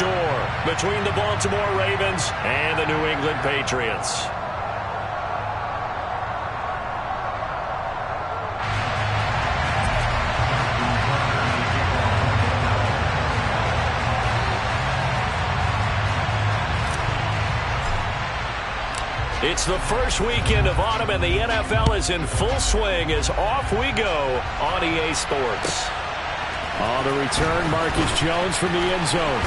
score between the Baltimore Ravens and the New England Patriots. It's the first weekend of autumn, and the NFL is in full swing as off we go on EA Sports. On the return, Marcus Jones from the end zone.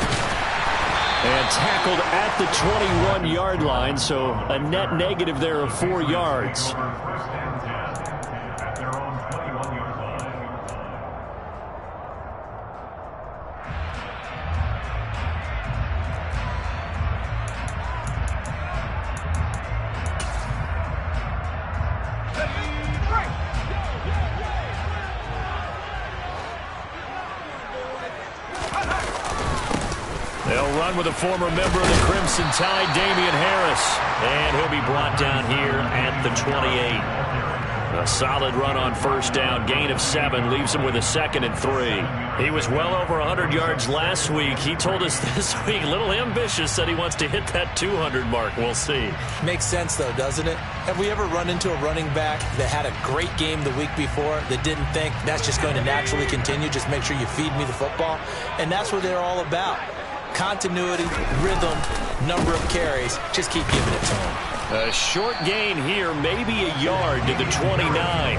And tackled at the 21-yard line, so a net negative there of 4 yards. They'll run with a former member of the Crimson Tide, Damian Harris. And he'll be brought down here at the 28. A solid run on first down. Gain of 7 leaves him with a 2nd and 3. He was well over 100 yards last week. He told us this week, a little ambitious, said he wants to hit that 200 mark. We'll see. Makes sense, though, doesn't it? Have we ever run into a running back that had a great game the week before that didn't think that's just going to naturally continue? Just make sure you feed me the football. And that's what they're all about. Continuity, rhythm, number of carries. Just keep giving it to him. A short gain here, maybe a yard to the 29.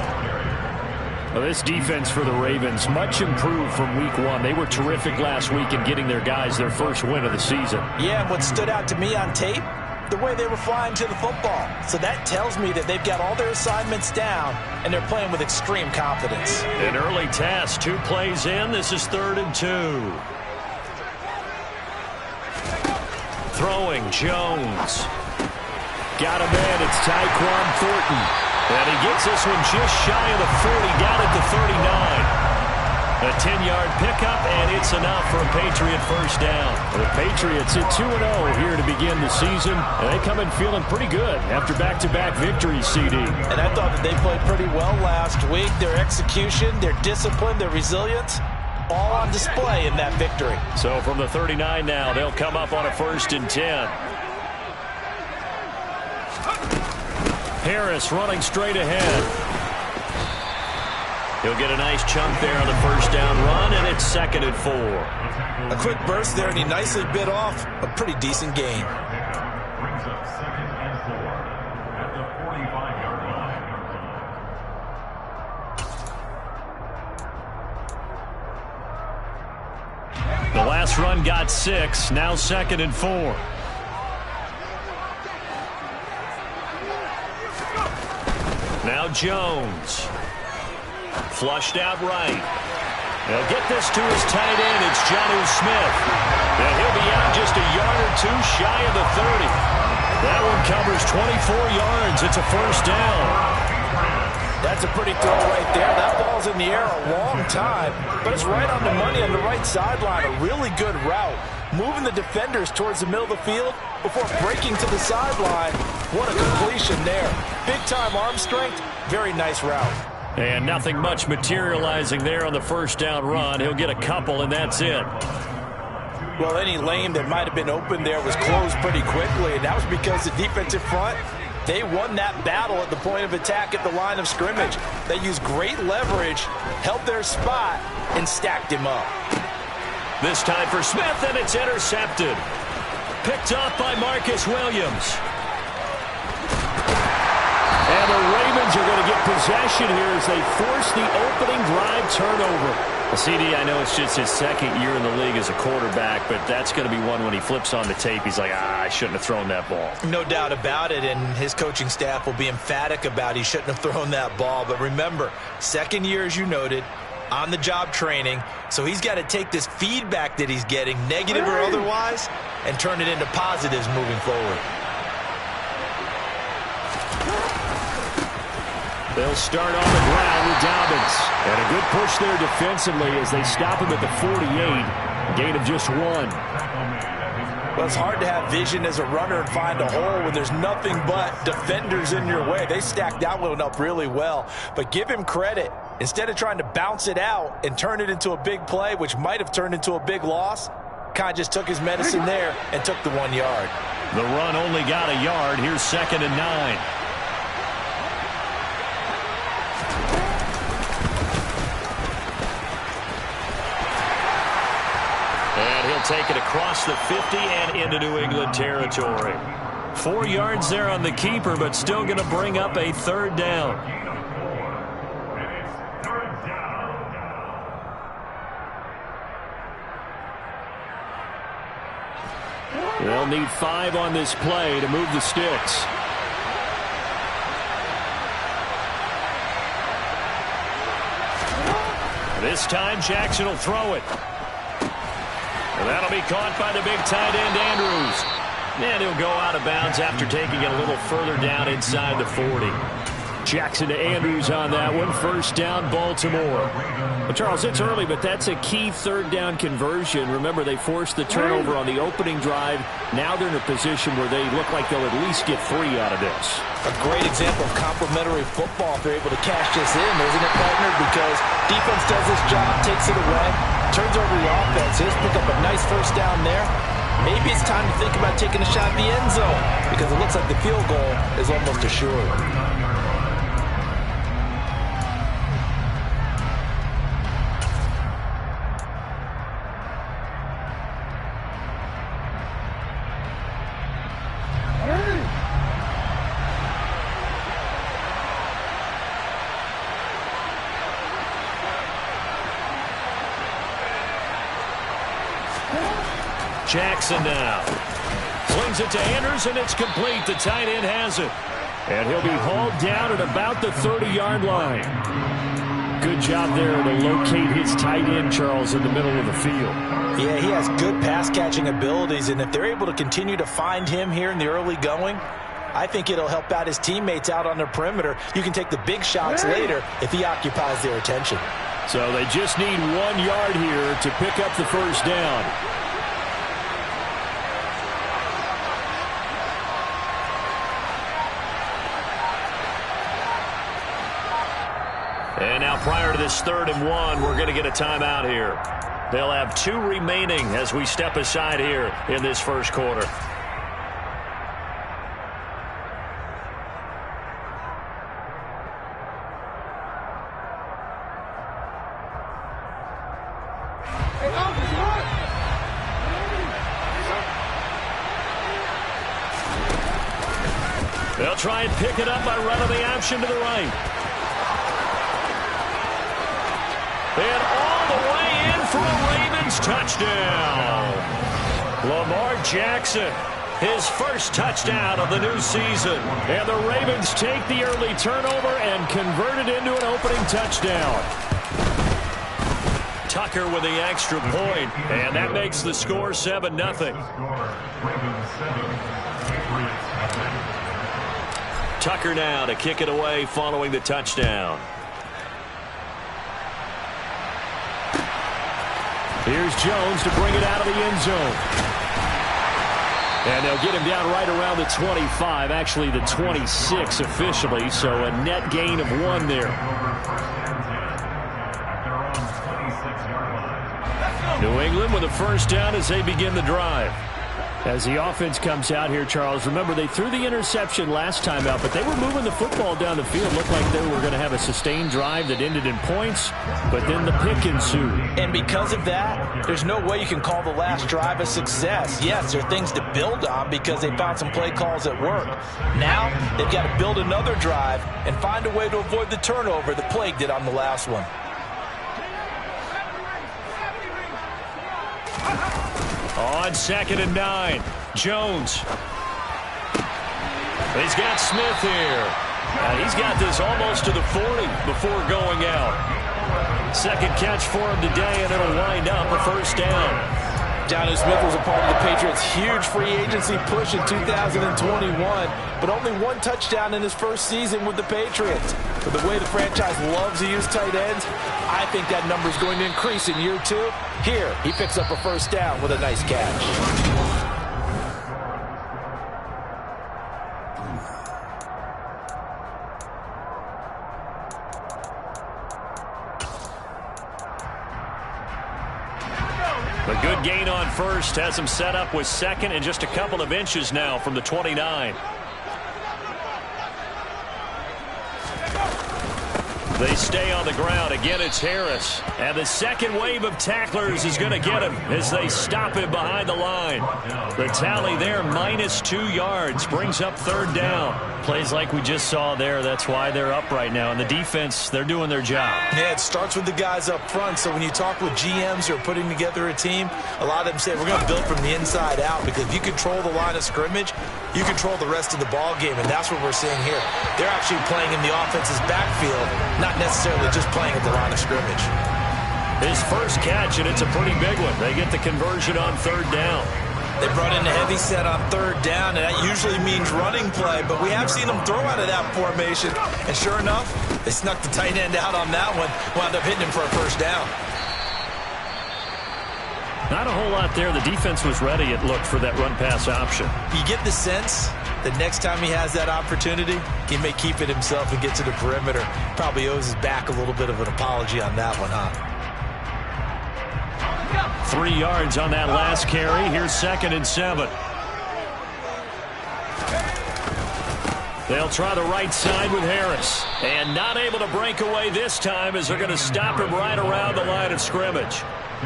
Well, this defense for the Ravens, much improved from week 1. They were terrific last week in getting their guys their first win of the season. Yeah, and what stood out to me on tape, the way they were flying to the football. So that tells me that they've got all their assignments down, and they're playing with extreme confidence. An early test, 2 plays in. This is 3rd and 2. Throwing, Jones. Got him in. It's Tyquan Thornton. And he gets this one just shy of the 40, down at the 39. A 10-yard pickup, and it's enough for a Patriot first down. The Patriots at 2-0 here to begin the season, and they come in feeling pretty good after back-to-back victories, CD. And I thought that they played pretty well last week. Their execution, their discipline, their resilience, all on display in that victory. So from the 39 now, they'll come up on a 1st and 10. Harris running straight ahead. He'll get a nice chunk there on the first down run, and it's 2nd and 4. A quick burst there, and he nicely bit off a pretty decent gain. The last run got 6, now 2nd and 4. Now Jones. Flushed out right. They'll get this to his tight end. It's Jonnu Smith. And he'll be out just a yard or 2 shy of the 30. That one covers 24 yards. It's a first down. That's a pretty throw right there. That ball's in the air a long time, but it's right on the money on the right sideline. A really good route. Moving the defenders towards the middle of the field before breaking to the sideline. What a completion there. Big-time arm strength. Very nice route. And nothing much materializing there on the first down run. He'll get a couple, and that's it. Well, any lane that might have been open there was closed pretty quickly, and that was because the defensive front, they won that battle at the point of attack at the line of scrimmage. They used great leverage, held their spot, and stacked him up. This time for Smith, and it's intercepted. Picked up by Marcus Williams. And the Ravens are going to get possession here as they force the opening drive turnover. CD, I know it's just his 2nd year in the league as a quarterback, but that's going to be one when he flips on the tape. He's like, I shouldn't have thrown that ball. No doubt about it, and his coaching staff will be emphatic about he shouldn't have thrown that ball. But remember, 2nd year, as you noted, on-the-job training, so he's got to take this feedback that he's getting, negative or otherwise, and turn it into positives moving forward. They'll start on the ground with Dobbins. And a good push there defensively as they stop him at the 48. Gain of just 1. Well, it's hard to have vision as a runner and find a hole when there's nothing but defenders in your way. They stacked that one up really well. But give him credit. Instead of trying to bounce it out and turn it into a big play, which might have turned into a big loss, kind of just took his medicine there and took the 1 yard. The run only got a yard. Here's 2nd and 9. And he'll take it across the 50 and into New England territory. 4 yards there on the keeper, but still going to bring up a 3rd down. They'll need 5 on this play to move the sticks. This time Jackson will throw it. And that'll be caught by the big tight end Andrews. And he'll go out of bounds after taking it a little further down inside the 40. Jackson to Andrews on that one. 1st down, Baltimore. Well, Charles, it's early, but that's a key 3rd down conversion. Remember, they forced the turnover on the opening drive. Now they're in a position where they look like they'll at least get 3 out of this. A great example of complementary football if they're able to cash this in, isn't it, partner? Because defense does this job, takes it away, turns over the offense. Just pick up a nice 1st down there. Maybe it's time to think about taking a shot at the end zone because it looks like the field goal is almost assured. Jackson now. Slings it to Andrews, and it's complete. The tight end has it. And he'll be hauled down at about the 30-yard line. Good job there to locate his tight end, Charles, in the middle of the field. Yeah, he has good pass-catching abilities, and if they're able to continue to find him here in the early going, I think it'll help out his teammates out on the perimeter. You can take the big shots later if he occupies their attention. So they just need 1 yard here to pick up the 1st down. And now prior to this 3rd and 1, we're going to get a timeout here. They'll have 2 remaining as we step aside here in this 1st quarter. They'll try and pick it up by running the option to the right. And all the way in for a Ravens touchdown. Lamar Jackson, his 1st touchdown of the new season. And the Ravens take the early turnover and convert it into an opening touchdown. Tucker with the extra point, and that makes the score 7-0. Tucker now to kick it away following the touchdown. Here's Jones to bring it out of the end zone. And they'll get him down right around the 25, actually the 26 officially, so a net gain of 1 there. New England with a 1st down as they begin the drive. As the offense comes out here, Charles, remember they threw the interception last time out, but they were moving the football down the field. Looked like they were going to have a sustained drive that ended in points, but then the pick ensued. And because of that, there's no way you can call the last drive a success. Yes, there are things to build on because they found some play calls that work. Now they've got to build another drive and find a way to avoid the turnover that plagued it on the last one. On 2nd and 9, Jones. He's got Smith here. He's got this almost to the 40 before going out. 2nd catch for him today, and it'll wind up a 1st down. Jonnu Smith was a part of the Patriots' huge free agency push in 2021, but only 1 touchdown in his 1st season with the Patriots. But the way the franchise loves to use tight ends, I think that number is going to increase in year 2. Here, he picks up a 1st down with a nice catch. A good gain on 1st first has him set up with second and just a couple of inches now from the 29. They stay on the ground. Again, it's Harris. And the second wave of tacklers is going to get him as they stop him behind the line. The tally there, -2 yards, brings up third down. Plays like we just saw there. That's why they're up right now. And the defense, they're doing their job. Yeah, it starts with the guys up front. So when you talk with GMs who are putting together a team, a lot of them say, we're going to build from the inside out, because if you control the line of scrimmage, you control the rest of the ball game, and that's what we're seeing here. They're actually playing in the offense's backfield, not necessarily just playing at the line of scrimmage. His first catch, and it's a pretty big one. They get the conversion on third down. They brought in a heavy set on third down, and that usually means running play, but we have seen them throw out of that formation, and sure enough, they snuck the tight end out on that one, wound up hitting him for a first down. Not a whole lot there. The defense was ready, it looked, for that run-pass option. You get the sense that next time he has that opportunity, he may keep it himself and get to the perimeter. Probably owes his back a little bit of an apology on that one, huh? 3 yards on that last carry. Here's 2nd and 7. They'll try the right side with Harris. And not able to break away this time as they're going to stop him right around the line of scrimmage.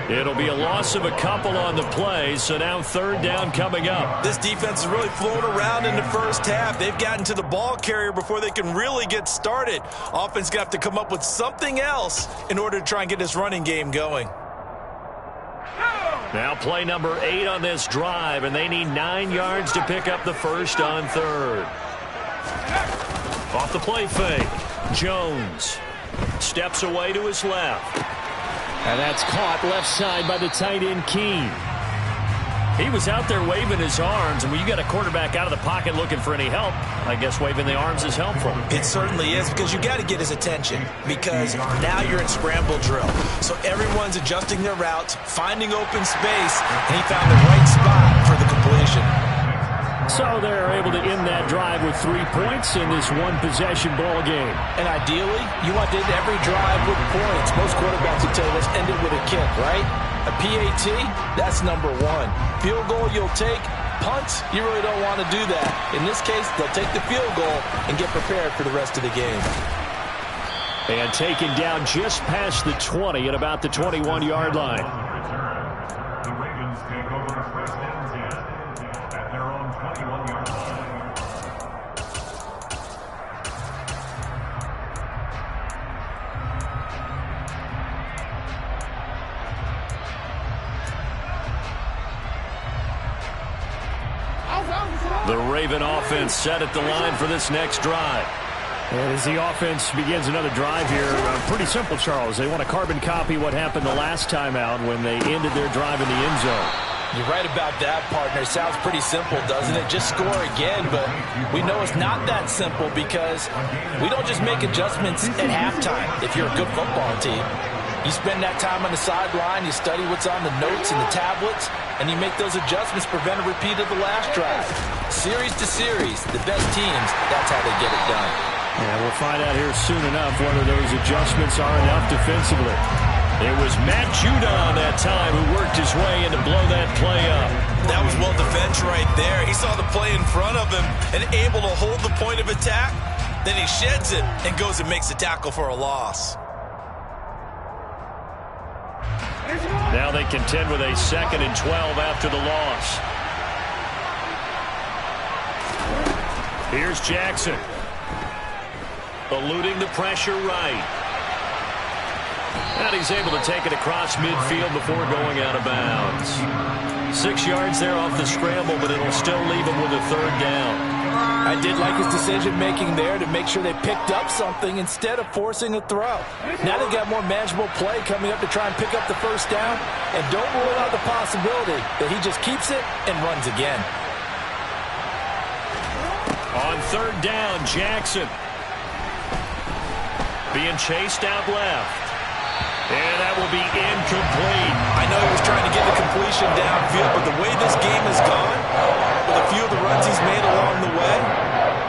It'll be a loss of a couple on the play, so now third down coming up. This defense is really flown around in the first half. They've gotten to the ball carrier before they can really get started. Offense got to come up with something else in order to try and get this running game going. Now play number 8 on this drive, and they need 9 yards to pick up the first on third. Off the play fake, Jones steps away to his left. And that's caught left side by the tight end, Keene. He was out there waving his arms, and when you got a quarterback out of the pocket looking for any help, I guess waving the arms is helpful. It certainly is, because you got to get his attention, because now you're in scramble drill. So everyone's adjusting their routes, finding open space, and he found the right spot for the completion. So they're able to end that drive with 3 points in this one-possession ball game. And ideally, you want to end every drive with points. Most quarterbacks would tell you, let's end it with a kick, right? A PAT, that's number 1. Field goal you'll take. Punts, you really don't want to do that. In this case, they'll take the field goal and get prepared for the rest of the game. And taken down just past the 20 at about the 21-yard line. The Ravens take over first and 10 at their own 21-yard line. The Raven offense set at the line for this next drive. And as the offense begins another drive here, pretty simple, Charles. They want to carbon copy what happened the last time out when they ended their drive in the end zone. You're right about that, partner. Sounds pretty simple, doesn't it? Just score again, but we know it's not that simple, because we don't just make adjustments at halftime if you're a good football team. You spend that time on the sideline, you study what's on the notes and the tablets, and you make those adjustments, prevent a repeat of the last drive. Series to series, the best teams, that's how they get it done. Yeah, we'll find out here soon enough whether those adjustments are enough defensively. It was Matt Judon that time who worked his way in to blow that play up. That was well defense right there. He saw the play in front of him and able to hold the point of attack. Then he sheds it and goes and makes a tackle for a loss. Now they contend with a 2nd and 12 after the loss. Here's Jackson. Eluding the pressure right. And he's able to take it across midfield before going out of bounds. 6 yards there off the scramble, but it'll still leave him with a third down. I did like his decision-making there to make sure they picked up something instead of forcing a throw. Now they got more manageable play coming up to try and pick up the first down, and don't rule out the possibility that he just keeps it and runs again. On third down, Jackson being chased out left. And that will be incomplete. I know he was trying to get the completion downfield, but the way this game has gone, with a few of the runs he's made along the way,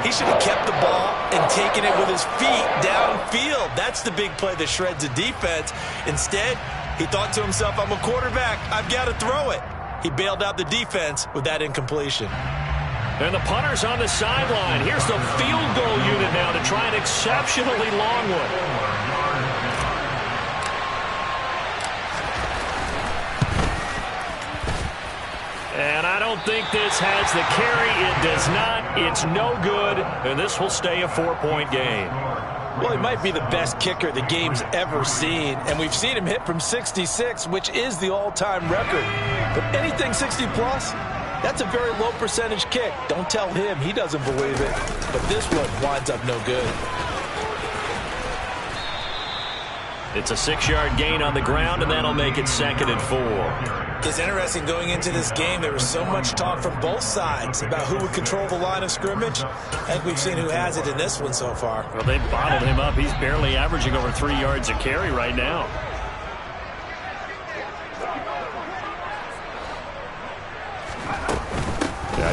he should have kept the ball and taken it with his feet downfield. That's the big play that shreds the defense. Instead, he thought to himself, I'm a quarterback, I've got to throw it. He bailed out the defense with that incompletion. And the punter's on the sideline. Here's the field goal unit now to try an exceptionally long one. And I don't think this has the carry. It does not. It's no good. And this will stay a 4-point game. Well, he might be the best kicker the game's ever seen. And we've seen him hit from 66, which is the all-time record. But anything 60-plus, that's a very low percentage kick. Don't tell him he doesn't believe it. But this one winds up no good. It's a 6-yard gain on the ground, and that'll make it 2nd and 4. It's interesting going into this game. There was so much talk from both sides about who would control the line of scrimmage. I think we've seen who has it in this one so far. Well, they bottled him up. He's barely averaging over 3 yards a carry right now.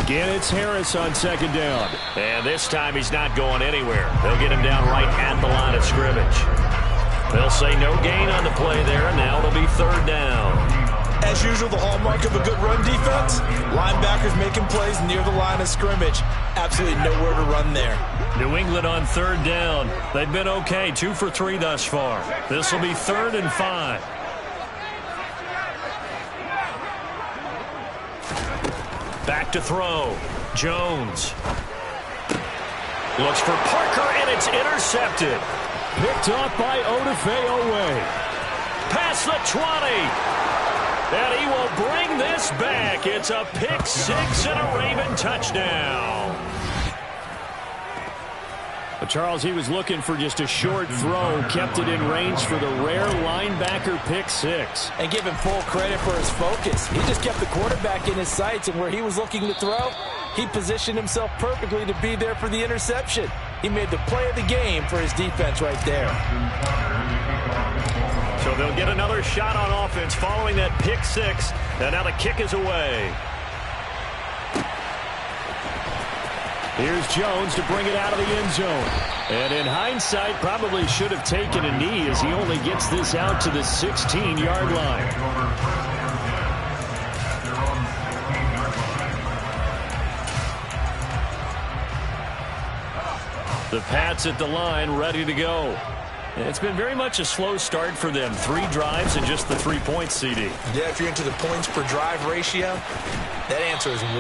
Again, it's Harris on 2nd down. And this time he's not going anywhere. They'll get him down right at the line of scrimmage. They'll say no gain on the play there, and now it'll be 3rd down. As usual, the hallmark of a good run defense, linebackers making plays near the line of scrimmage. Absolutely nowhere to run there. New England on 3rd down. They've been okay, 2 for 3 thus far. This will be 3rd and 5. Back to throw. Jones. Looks for Parker, and it's intercepted. Picked off by Odafe Oweh. Past the 20. And he will bring this back. It's a pick 6 and a Raven touchdown. But Charles, he was looking for just a short throw. Kept it in range for the rare linebacker pick 6. And give him full credit for his focus. He just kept the quarterback in his sights, and where he was looking to throw, he positioned himself perfectly to be there for the interception. He made the play of the game for his defense right there. So they'll get another shot on offense following that pick 6. And now the kick is away. Here's Jones to bring it out of the end zone. And in hindsight, probably should have taken a knee as he only gets this out to the 16-yard line. The Pats at the line, ready to go. It's been very much a slow start for them. 3 drives and just the 3 points, CD. Yeah, if you're into the points per drive ratio, that answer is 1.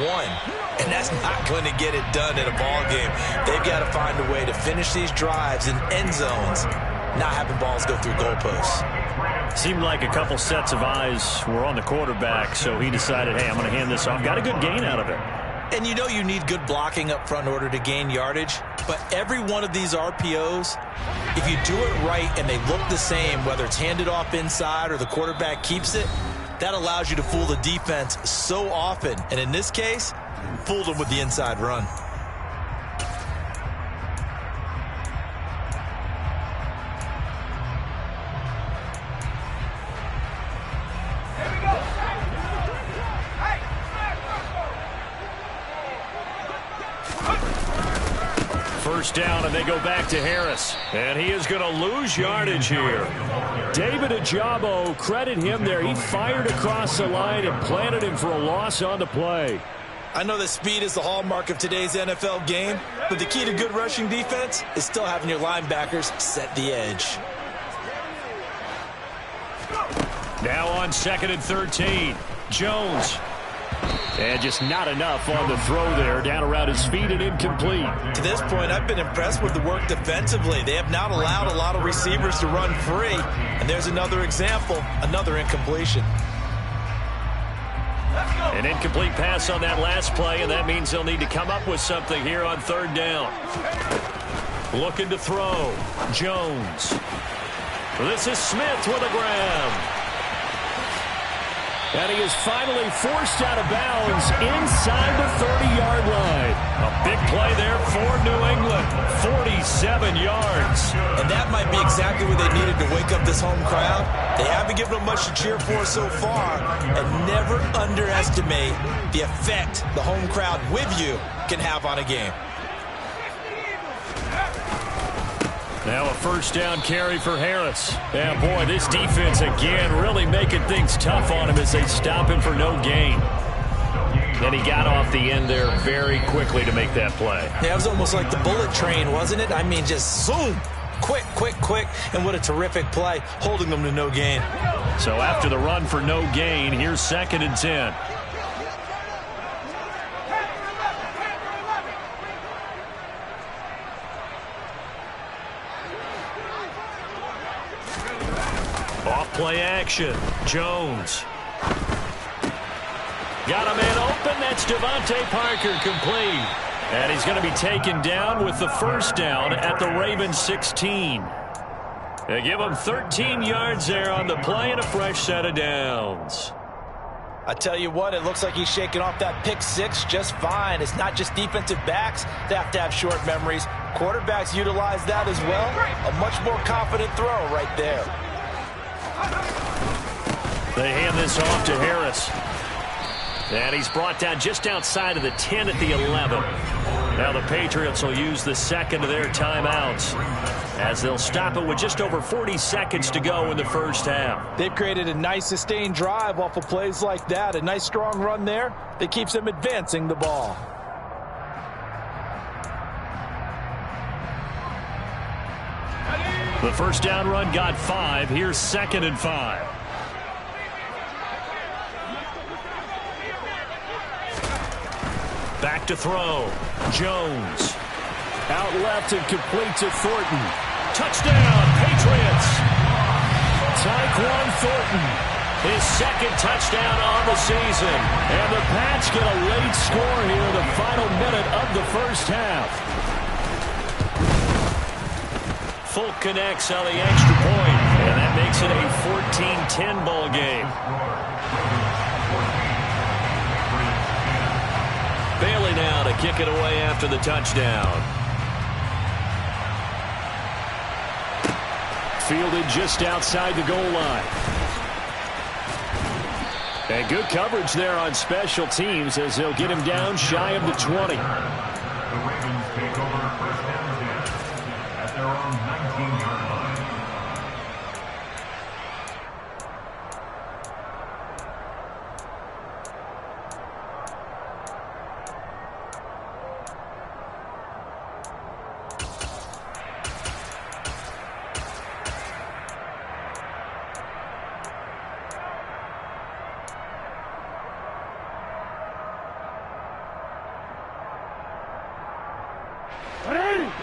And that's not going to get it done in a ball game. They've got to find a way to finish these drives in end zones, not having balls go through goalposts. Seemed like a couple sets of eyes were on the quarterback, so he decided, hey, I'm going to hand this off. Got a good gain out of it. And you know you need good blocking up front in order to gain yardage, but every one of these RPOs, if you do it right and they look the same, whether it's handed off inside or the quarterback keeps it, that allows you to fool the defense so often. And in this case, fooled them with the inside run. First down, and they go back to Harris. And he is going to lose yardage here. David Ojabo, credit him there. He fired across the line and planted him for a loss on the play. I know that speed is the hallmark of today's NFL game, but the key to good rushing defense is still having your linebackers set the edge. Now on 2nd and 13. Jones. And just not enough on the throw there. Down around his feet and incomplete. To this point, I've been impressed with the work defensively. They have not allowed a lot of receivers to run free. And there's another example, another incompletion. An incomplete pass on that last play, and that means they'll need to come up with something here on 3rd down. Looking to throw. Jones. This is Smith with a grab. And he is finally forced out of bounds inside the 30-yard line. A big play there for New England. 47 yards. And that might be exactly what they needed to wake up this home crowd. They haven't given them much to cheer for so far. And never underestimate the effect the home crowd with you can have on a game. Now a first down carry for Harris. Yeah, boy, this defense again really making things tough on him as they stop him for no gain. And he got off the end there very quickly to make that play. Yeah, it was almost like the bullet train, wasn't it? I mean, just zoom. Quick, quick, quick. And what a terrific play, holding them to no gain. So after the run for no gain, here's 2nd and 10. Off play action. Jones. Got a man open. That's Devontae Parker, complete. And he's going to be taken down with the first down at the Ravens 16. They give him 13 yards there on the play and a fresh set of downs. I tell you what, it looks like he's shaking off that pick six just fine. It's not just defensive backs that have to have short memories. Quarterbacks utilize that as well. A much more confident throw right there. They hand this off to Harris. And he's brought down just outside of the 10 at the 11. Now the Patriots will use the second of their timeouts as they'll stop it with just over 40 seconds to go in the first half. They've created a nice sustained drive off of plays like that. A nice strong run there that keeps them advancing the ball. The first down run got 5. Here's 2nd and 5. Back to throw. Jones. Out left and complete to Thornton. Touchdown, Patriots. Tyquan Thornton. His 2nd touchdown on the season. And the Pats get a late score here in the final minute of the first half. Folk connects on the extra point. And that makes it a 14-10 ball game. Bailey now to kick it away after the touchdown. Fielded just outside the goal line. And good coverage there on special teams as they'll get him down shy of the 20. The Ravens take over first and 10 at their own 19-yard line.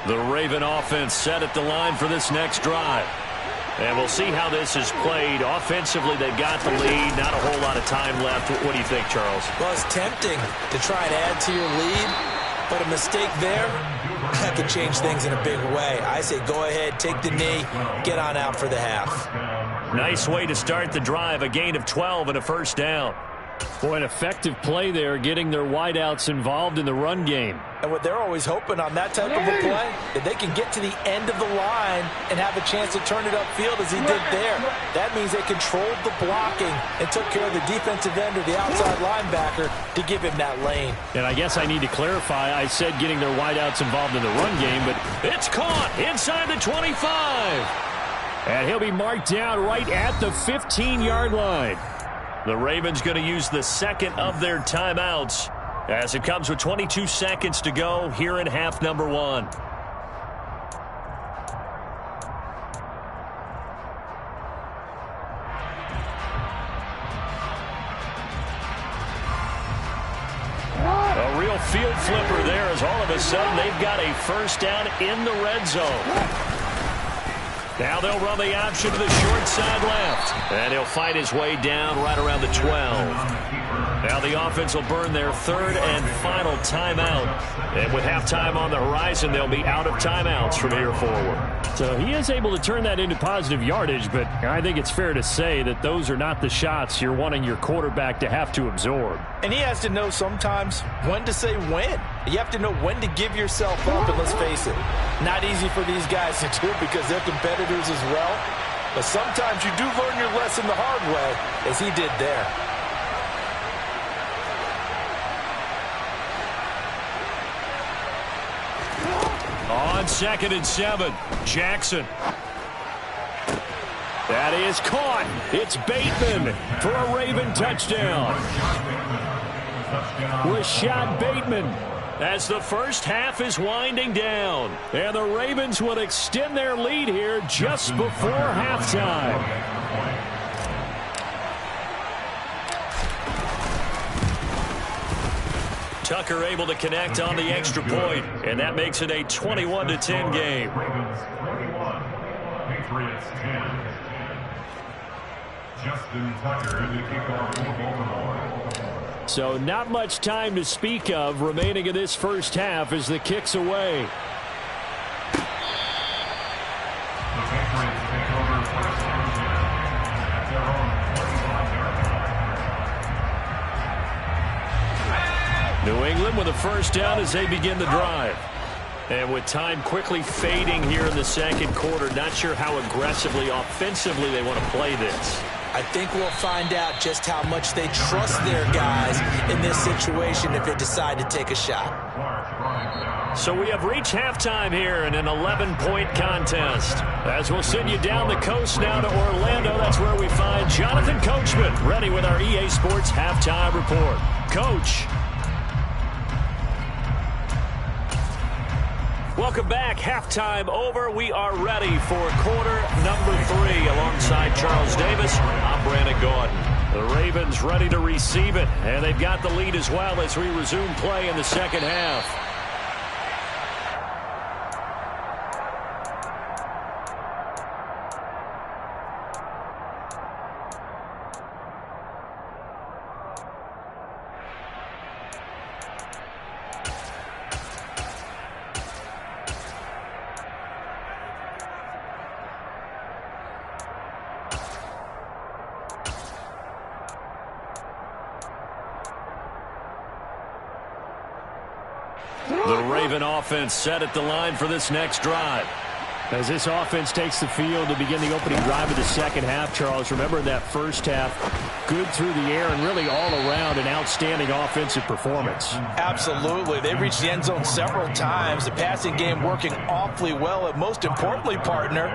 The Raven offense set at the line for this next drive. And we'll see how this is played. Offensively, they've got the lead. Not a whole lot of time left. What do you think, Charles? Well, it's tempting to try and add to your lead, but a mistake there, that could change things in a big way. I say go ahead, take the knee, get on out for the half. Nice way to start the drive. A gain of 12 and a first down. Boy, an effective play there, getting their wideouts involved in the run game. And what they're always hoping on that type of a play, that they can get to the end of the line and have a chance to turn it upfield as he did there. That means they controlled the blocking and took care of the defensive end or the outside linebacker to give him that lane. And I guess I need to clarify, I said getting their wideouts involved in the run game, but it's caught inside the 25. And he'll be marked down right at the 15-yard line. The Ravens going to use the second of their timeouts as it comes with 22 seconds to go here in half number 1. A real field flipper there as all of a sudden they've got a first down in the red zone. Now they'll run the option to the short side left. And he'll fight his way down right around the 12. Now the offense will burn their third and final timeout. And with halftime on the horizon, they'll be out of timeouts from here forward. So he is able to turn that into positive yardage, but I think it's fair to say that those are not the shots you're wanting your quarterback to have to absorb. And he has to know sometimes when to say when. You have to know when to give yourself up, and let's face it, not easy for these guys to do because they're competitors as well. But sometimes you do learn your lesson the hard way, as he did there. On on 2nd and 7. Jackson. That is caught. It's Bateman for a Raven touchdown. Rashad Bateman as the first half is winding down. And the Ravens will extend their lead here just before halftime. Tucker able to connect on the extra point, and that makes it a 21-10 game. Ravens 21, Patriots 10. Justin Tucker in the kickoff for Baltimore. So not much time to speak of remaining in this first half as the kick's away. The Patriots take over first and 10 at their own 41-yard line. New England with a first down as they begin the drive. And with time quickly fading here in the second quarter, not sure how aggressively, offensively they want to play this. I think we'll find out just how much they trust their guys in this situation if they decide to take a shot. So we have reached halftime here in an 11-point contest. As we'll send you down the coast now to Orlando, that's where we find Jonathan Coachman ready with our EA Sports Halftime Report. Coach. Welcome back. Halftime over. We are ready for quarter number 3. Alongside Charles Davis, I'm Brandon Gaudin. The Ravens ready to receive it, and they've got the lead as well as we resume play in the second half. The Raven offense set at the line for this next drive. As this offense takes the field to begin the opening drive of the second half, Charles, remember that first half, good through the air and really all around an outstanding offensive performance. Absolutely. They reached the end zone several times. The passing game working awfully well, and most importantly, partner,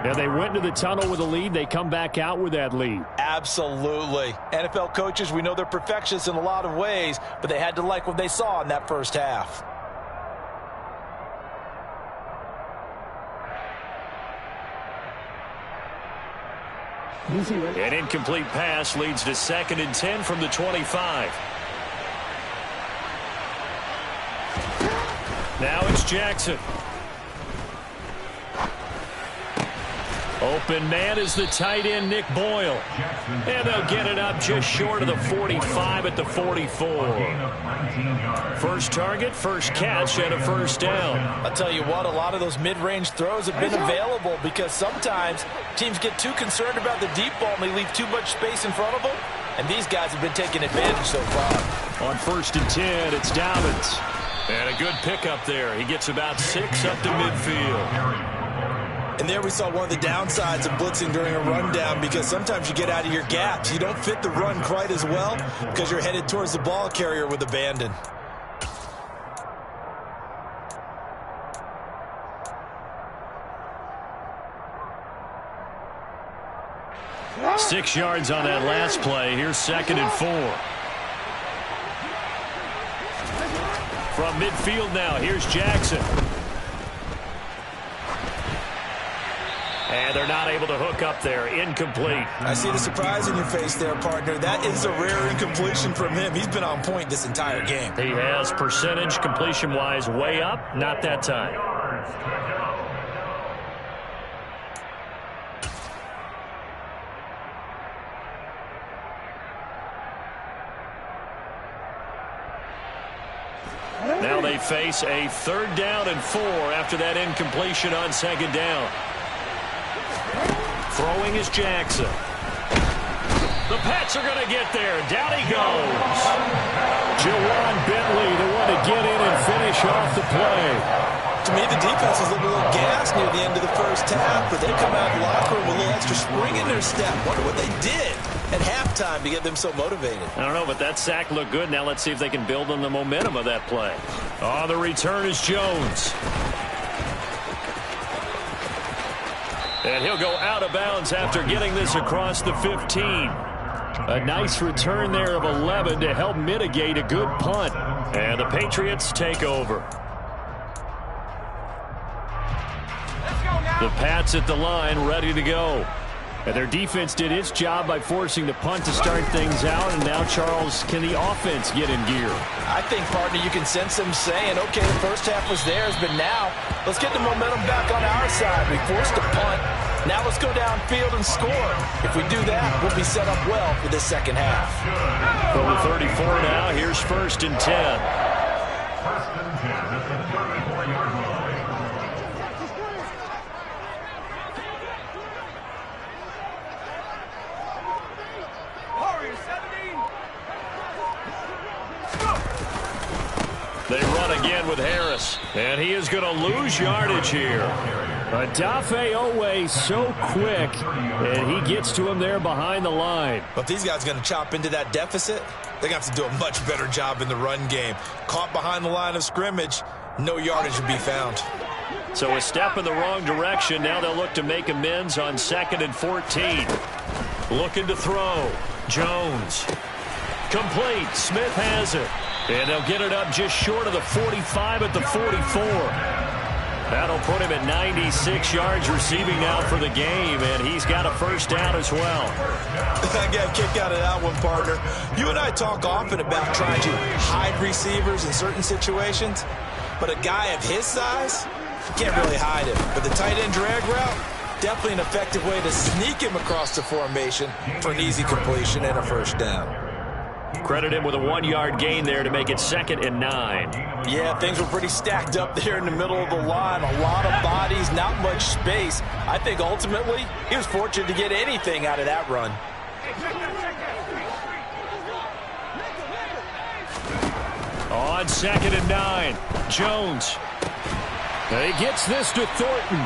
Yeah, they went into the tunnel with a lead. They come back out with that lead. absolutely. NFL coaches, we know they're perfectionists in a lot of ways, but they had to like what they saw in that first half. An incomplete pass leads to 2nd and 10 from the 25. Now it's Jackson. Open man is the tight end, Nick Boyle. And they'll get it up just short of the 45 at the 44. First target, first catch, and a first down. I'll tell you what, a lot of those mid-range throws have been available because sometimes teams get too concerned about the deep ball and they leave too much space in front of them. And these guys have been taking advantage so far. On 1st and 10, it's Dobbins. And a good pickup there. He gets about 6 up to midfield. And there we saw one of the downsides of blitzing during a rundown because sometimes you get out of your gaps. You don't fit the run quite as well because you're headed towards the ball carrier with abandon. Six yards on that last play. Here's 2nd and 4. From midfield now, here's Jackson. And they're not able to hook up there. Incomplete. I see the surprise in your face there, partner. That is a rare incompletion from him. He's been on point this entire game. He has percentage completion-wise way up. Not that time. Now they face a 3rd down and 4 after that incompletion on 2nd down. Throwing is Jackson. The Pats are going to get there. Down he goes. Jawan Bentley, the one to get in and finish off the play. To me, the defense was a little gassed near the end of the first half, but they come out in the locker room with a little extra spring in their step. Wonder what they did at halftime to get them so motivated. I don't know, but that sack looked good. Now let's see if they can build on the momentum of that play. On the return is Jones. And he'll go out of bounds after getting this across the 15. A nice return there of 11 to help mitigate a good punt. And the Patriots take over. The Pats at the line, ready to go. And their defense did its job by forcing the punt to start things out. And now, Charles, can the offense get in gear? I think, partner, you can sense them saying, okay, the first half was theirs, but now let's get the momentum back on our side. We forced a punt. Now let's go downfield and score. If we do that, we'll be set up well for this second half. From the 34 now, here's 1st and 10. 1st and 10 at the 34-yard line. They run again with Harris, and he is going to lose yardage here. Odafe Oweh so quick, and he gets to him there behind the line. But if these guys are going to chop into that deficit, they're going to have to do a much better job in the run game. Caught behind the line of scrimmage, no yardage to be found. So a step in the wrong direction. Now they'll look to make amends on 2nd and 14. Looking to throw. Jones. Complete. Smith has it. And they'll get it up just short of the 45 at the 44. That'll put him at 96 yards receiving now for the game, and he's got a first down as well. I got a kick out of that one, partner. You and I talk often about trying to hide receivers in certain situations, but a guy of his size, you can't really hide him. But the tight end drag route, definitely an effective way to sneak him across the formation for an easy completion and a first down. Credit him with a 1-yard gain there to make it 2nd and 9. Yeah, things were pretty stacked up there in the middle of the line. A lot of bodies, not much space. I think ultimately he was fortunate to get anything out of that run. On 2nd and 9, Jones. He gets this to Thornton.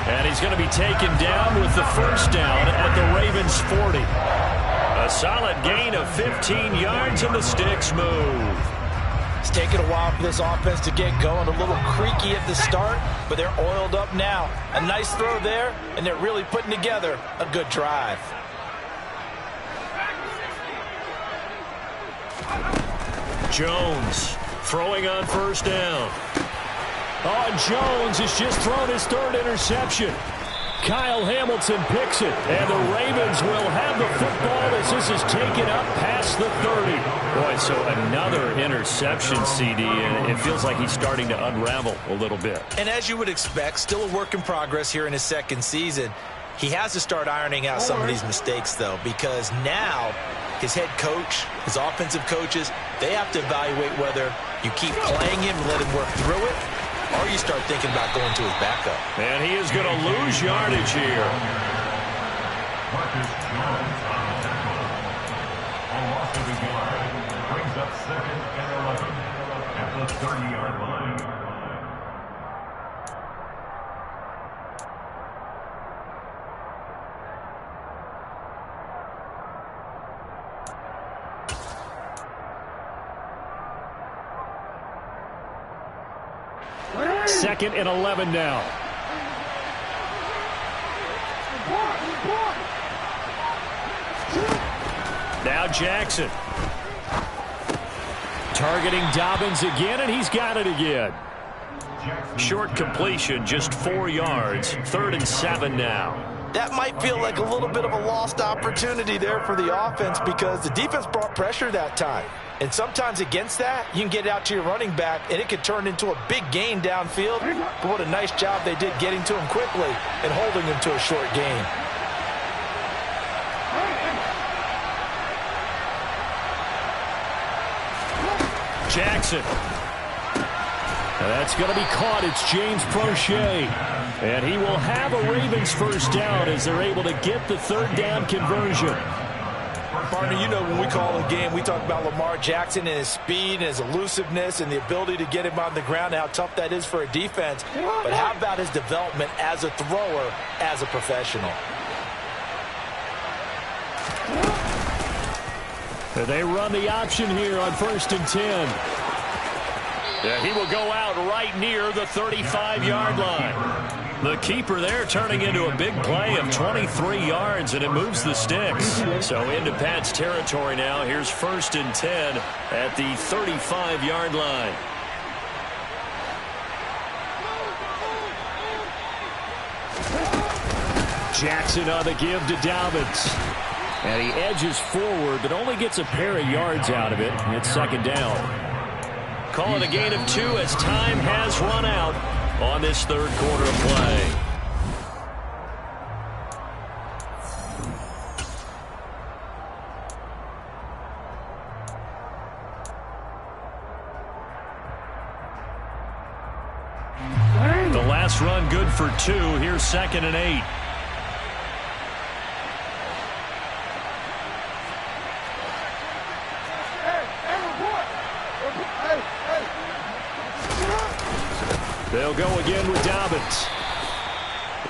And he's going to be taken down with the first down at the Ravens' 40. A solid gain of 15 yards, and the sticks move. It's taken a while for this offense to get going. A little creaky at the start, but they're oiled up now. A nice throw there, and they're really putting together a good drive. Jones throwing on first down. Oh, Jones has just thrown his 3rd interception. Kyle Hamilton picks it, and the Ravens will have the football as this is taken up past the 30. Boy, so another interception, CD, and it feels like he's starting to unravel a little bit. And as you would expect, still a work in progress here in his 2nd season. He has to start ironing out some of these mistakes, though, because now his head coach, his offensive coaches, they have to evaluate whether you keep playing him and let him work through it, or you start thinking about going to his backup. And he is going to lose yardage here. Marcus Jones on the tackle. A loss of a yard brings up 2nd and 11 at the 30-yard line. Second and 11 now. Now Jackson. Targeting Dobbins again, and he's got it again. Short completion, just 4 yards. 3rd and 7 now. That might feel like a little bit of a lost opportunity there for the offense because the defense brought pressure that time. And sometimes against that, you can get out to your running back, and it could turn into a big gain downfield. But what a nice job they did getting to him quickly and holding him to a short gain. Jackson. That's going to be caught. It's James Prochet. And he will have a Ravens first down as they're able to get the 3rd down conversion. Partner, you know when we call a game, we talk about Lamar Jackson and his speed and his elusiveness and the ability to get him on the ground, how tough that is for a defense. But how about his development as a thrower, as a professional? They run the option here on 1st and 10. Yeah, he will go out right near the 35-yard line. The keeper there turning into a big play of 23 yards, and it moves the sticks. So into Pat's territory now. Here's 1st and 10 at the 35-yard line. Jackson on the give to Dobbins. And he edges forward, but only gets a pair of yards out of it. It's 2nd down. Call it a gain of 2 as time has run out on this 3rd quarter of play. The last run good for 2. Here's 2nd and 8. They'll go again with Dobbins.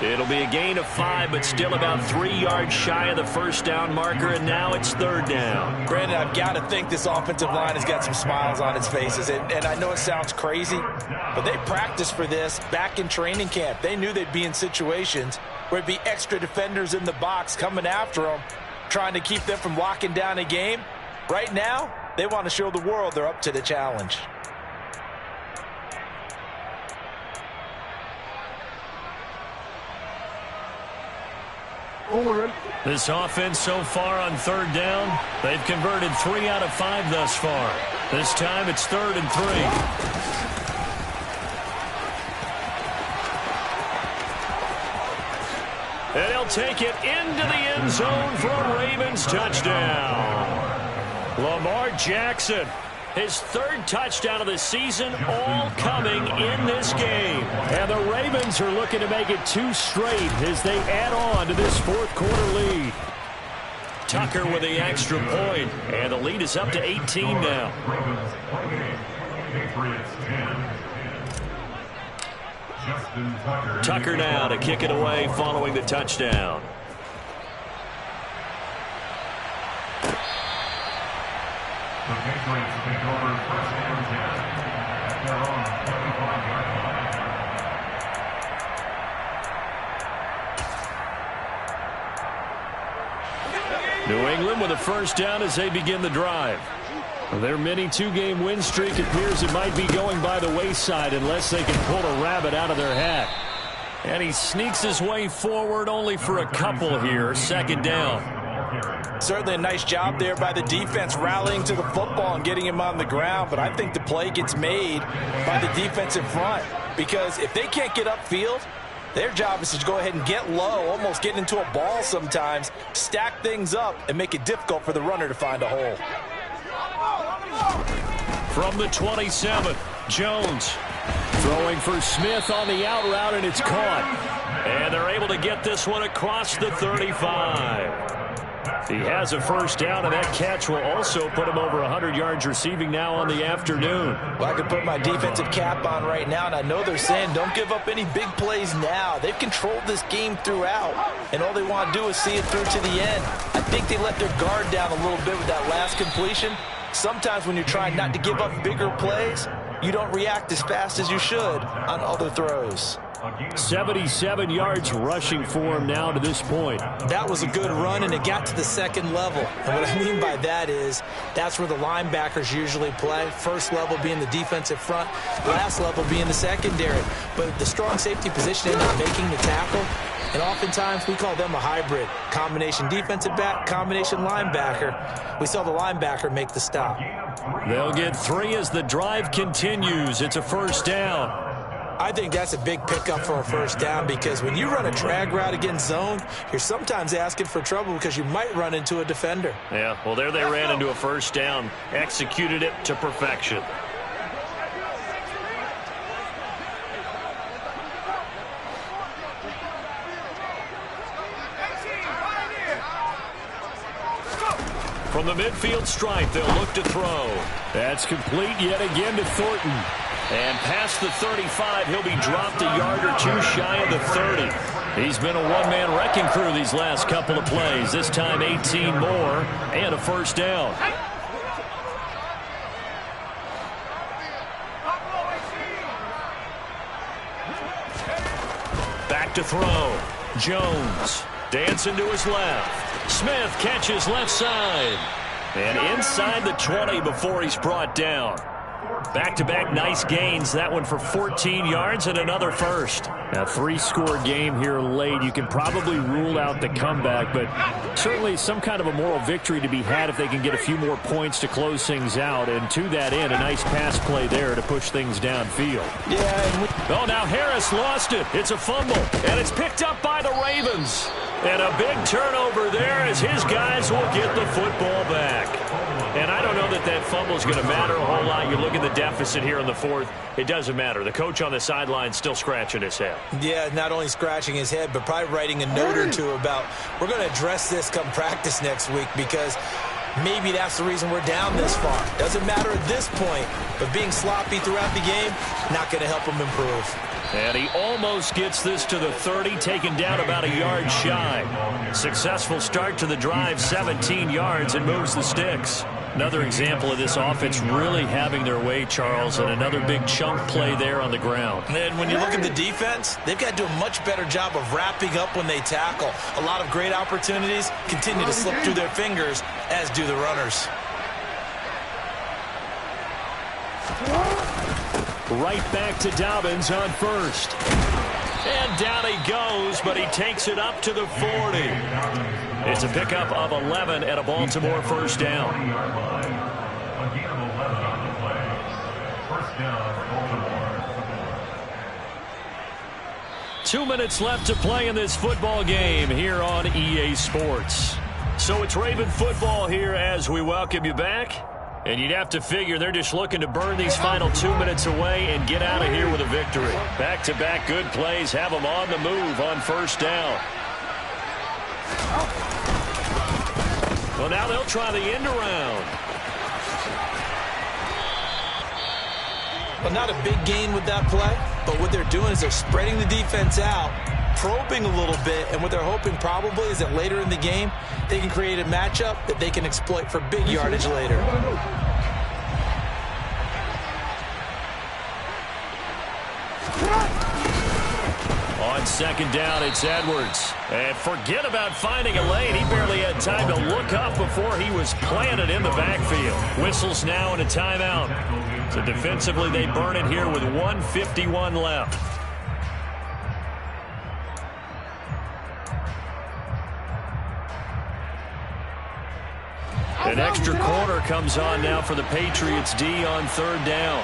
It'll be a gain of 5, but still about 3 yards shy of the 1st down marker, and now it's 3rd down. Brandon, I've got to think this offensive line has got some smiles on its faces, and I know it sounds crazy, but they practiced for this back in training camp. They knew they'd be in situations where it'd be extra defenders in the box coming after them, trying to keep them from locking down a game. Right now, they want to show the world they're up to the challenge. This offense so far on 3rd down, they've converted 3 out of 5 thus far. This time it's 3rd and 3. And he'll take it into the end zone for a Ravens touchdown. Lamar Jackson, his 3rd touchdown of the season, all coming in this game. And the Ravens are looking to make it 2 straight as they add on to this 4th quarter lead. Tucker with the extra point, and the lead is up to 18 now. Tucker now to kick it away following the touchdown. The Patriots take over 1st and 10 at their own 25-yard line. New England with a 1st down as they begin the drive. Their mini 2-game win streak appears it might be going by the wayside unless they can pull a rabbit out of their hat. And he sneaks his way forward only for a couple here. 2nd down. Certainly a nice job there by the defense rallying to the football and getting him on the ground, but I think the play gets made by the defensive front because if they can't get upfield, their job is to go ahead and get low, almost get into a ball sometimes, stack things up, and make it difficult for the runner to find a hole. From the 27, Jones throwing for Smith on the out route, and it's caught. And they're able to get this one across the 35. He has a 1st down, and that catch will also put him over 100 yards receiving now on the afternoon. Well, I could put my defensive cap on right now, and I know they're saying don't give up any big plays now. They've controlled this game throughout, and all they want to do is see it through to the end. I think they let their guard down a little bit with that last completion. Sometimes when you're trying not to give up bigger plays, you don't react as fast as you should on other throws. 77 yards rushing for him now to this point. That was a good run, and it got to the 2nd level. And what I mean by that is that's where the linebackers usually play. 1st level being the defensive front, last level being the secondary. But the strong safety position ended up making the tackle. And oftentimes we call them a hybrid. Combination defensive back, combination linebacker. We saw the linebacker make the stop. They'll get 3 as the drive continues. It's a 1st down. I think that's a big pickup for a 1st down because when you run a drag route against zone, you're sometimes asking for trouble because you might run into a defender. Yeah, well, there they ran into a 1st down. Executed it to perfection. From the midfield stripe, they'll look to throw. That's complete yet again to Thornton. And past the 35, he'll be dropped a yard or 2 shy of the 30. He's been a one-man wrecking crew these last couple of plays. This time 18 more and a 1st down. back to throw. Jones dancing to his left. Smith catches left side. And inside the 20 before he's brought down. Back-to-back nice gains. That one for 14 yards and another first. A 3-score game here late. You can probably rule out the comeback, but certainly some kind of a moral victory to be had if they can get a few more points to close things out. And to that end, a nice pass play there to push things downfield. Oh, now Harris lost it. It's a fumble, and it's picked up by the Ravens. And a big turnover there as his guys will get the football back. And I don't know that that fumble is going to matter a whole lot. You look at the deficit here in the fourth. It doesn't matter. The coach on the sideline still scratching his head. Yeah, not only scratching his head, but probably writing a note or two about we're going to address this come practice next week because maybe that's the reason we're down this far. Doesn't matter at this point, but being sloppy throughout the game, not going to help him improve. And he almost gets this to the 30, taken down about a yard shy. Successful start to the drive, 17 yards, and moves the sticks. Another example of this offense really having their way, Charles, and another big chunk play there on the ground. And when you look at the defense, they've got to do a much better job of wrapping up when they tackle. A lot of great opportunities continue to slip through their fingers, as do the runners. Right back to Dobbins on first. And down he goes, but he takes it up to the 40. It's a pickup of 11 and a Baltimore first down. Again, 11 on the play. First down, Baltimore. 2 minutes left to play in this football game here on EA Sports. So it's Raven football here as we welcome you back. And you'd have to figure they're just looking to burn these final 2 minutes away and get out of here with a victory. Back-to-back good plays have them on the move on first down. Well, now they'll try the end around. Well, not a big gain with that play, but what they're doing is they're spreading the defense out, probing a little bit, and what they're hoping probably is that later in the game, they can create a matchup that they can exploit for big yardage later. On second down, it's Edwards. And forget about finding a lane. He barely had time to look up before he was planted in the backfield. Whistles now and a timeout. So defensively, they burn it here with 1:51 left. An extra corner comes on now for the Patriots D on third down.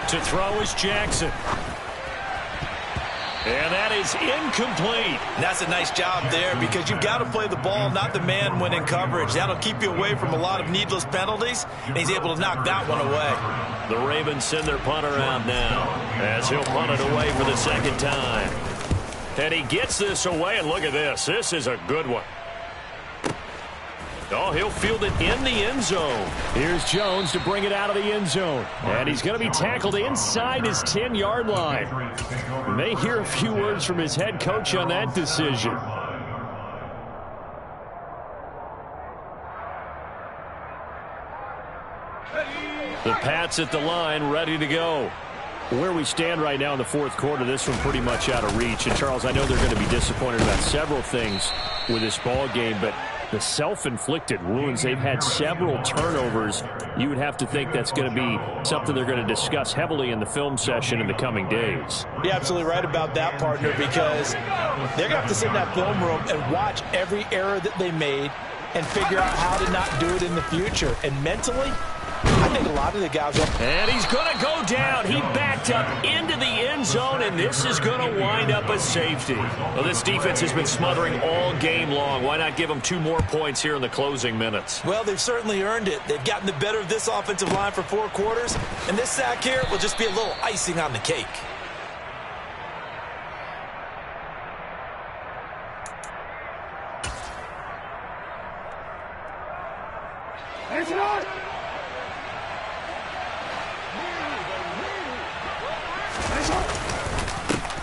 To throw is Jackson. And that is incomplete. And that's a nice job there because you've got to play the ball, not the man when in coverage. That'll keep you away from a lot of needless penalties, and he's able to knock that one away. The Ravens send their punter out now as he'll punt it away for the second time. And he gets this away, and look at this. This is a good one. Oh, he'll field it in the end zone. Here's Jones to bring it out of the end zone. And he's going to be tackled inside his 10-yard line. We may hear a few words from his head coach on that decision. The Pats at the line, ready to go. Where we stand right now in the fourth quarter, this one pretty much out of reach. And, Charles, I know they're going to be disappointed about several things with this ball game, but the self-inflicted wounds, they've had several turnovers. You would have to think that's going to be something they're going to discuss heavily in the film session in the coming days. You're absolutely right about that, partner, because they're going to have to sit in that film room and watch every error that they made and figure out how to not do it in the future. And mentally, I think a lot of the guys are. And he's going to go down. He backed up into the end zone, and this is going to wind up a safety. Well, this defense has been smothering all game long. Why not give them 2 more points here in the closing minutes? Well, they've certainly earned it. They've gotten the better of this offensive line for 4 quarters, and this sack here will just be a little icing on the cake.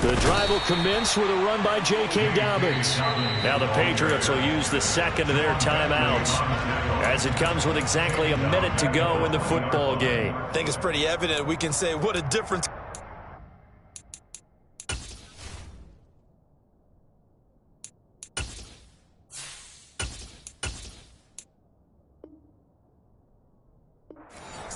The drive will commence with a run by J.K. Dobbins. Now the Patriots will use the second of their timeouts as it comes with exactly a minute to go in the football game. I think it's pretty evident. We can say what a difference.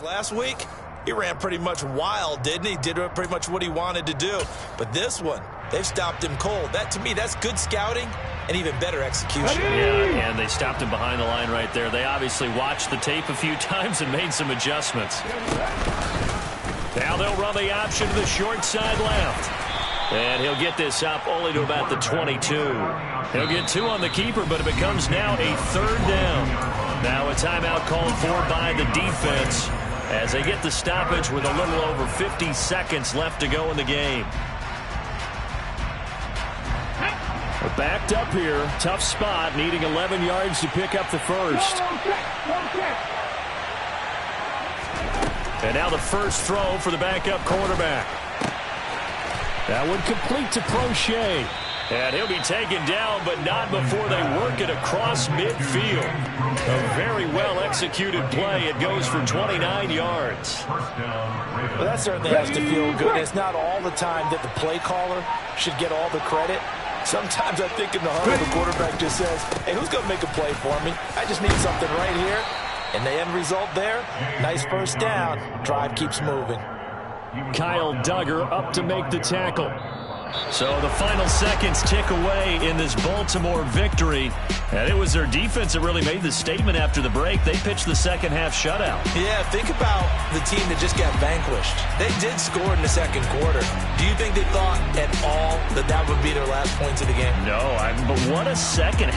Last week, he ran pretty much wild, didn't he? Did pretty much what he wanted to do. But this one, they've stopped him cold. That, to me, that's good scouting and even better execution. Yeah, and they stopped him behind the line right there. They obviously watched the tape a few times and made some adjustments. Now they'll run the option to the short side left. And he'll get this up only to about the 22. He'll get 2 on the keeper, but it becomes now a 3rd down. Now a timeout called for by the defense as they get the stoppage with a little over 50 seconds left to go in the game. We're backed up here. Tough spot, needing 11 yards to pick up the first. And now the first throw for the backup quarterback. That one complete to Prochet. And he'll be taken down, but not before they work it across midfield. A very well-executed play. It goes for 29 yards. Well, that certainly has to feel good. It's not all the time that the play caller should get all the credit. Sometimes I think in the huddle, the quarterback just says, hey, who's going to make a play for me? I just need something right here. And the end result there, nice first down. Drive keeps moving. Kyle Duggar up to make the tackle. So the final seconds tick away in this Baltimore victory. And it was their defense that really made the statement after the break. They pitched the second half shutout. Yeah, think about the team that just got vanquished. They did score in the second quarter. Do you think they thought at all that that would be their last points of the game? No, but what a second half.